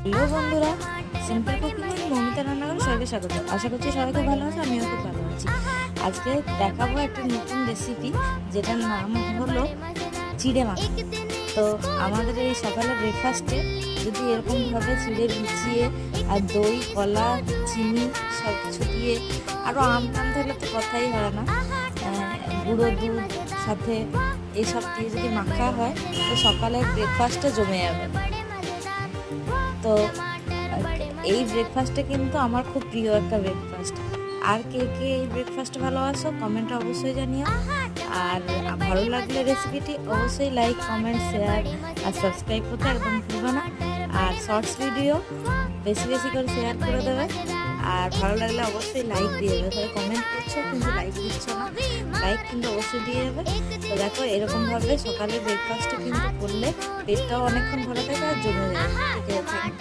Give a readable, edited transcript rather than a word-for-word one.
Hello বন্ধুরা, simple cooking এর মমিতা রান্নাঘরে সবাইকে স্বাগত। আশা করছি সবাই খুব ভালো আছে, আমিও খুব ভালো আছি। আজকে দেখাবো একটা নতুন রেসিপি, যেটার নাম হলো চিড়ে মাখা। তো আমাদের এই সকালে ব্রেকফাস্টে যদি এরকমভাবে চিড়ে ভিজিয়ে আর দই, কলা, চিনি সব কিছু দিয়ে, আরও আম টাম থাকলে তো কথাই হয় না, গুঁড়ো দুধ সাথে এইসব দিয়ে যদি মাখা হয়, তো সকালের ব্রেকফাস্টটা জমে যাবে। তো এই ব্রেকফাস্টটা কিন্তু আমার খুব প্রিয় একটা ব্রেকফাস্ট। আর কে কে এই ব্রেকফাস্ট ভালোবাসো কমেন্টে অবশ্যই জানিও। আর ভালো লাগলে রেসিপিটি অবশ্যই লাইক, কমেন্ট, শেয়ার আর সাবস্ক্রাইব করতে একদম ভুলবে না। আর শর্টস ভিডিও বেশি বেশি করে শেয়ার করে দেবে। আর ভালো লাগলে অবশ্যই লাইক দিয়ে দেবে। তাহলে কমেন্ট করছো কিন্তু লাইক দিচ্ছ না, লাইক কিন্তু অবশ্যই দিয়ে যাবে। তো দেখো, এরকমভাবে সকালে ব্রেকফাস্টটা কিন্তু করলে পেটটাও অনেকক্ষণ ভরে থাকে আর জমে যায়। ঠিক আছে।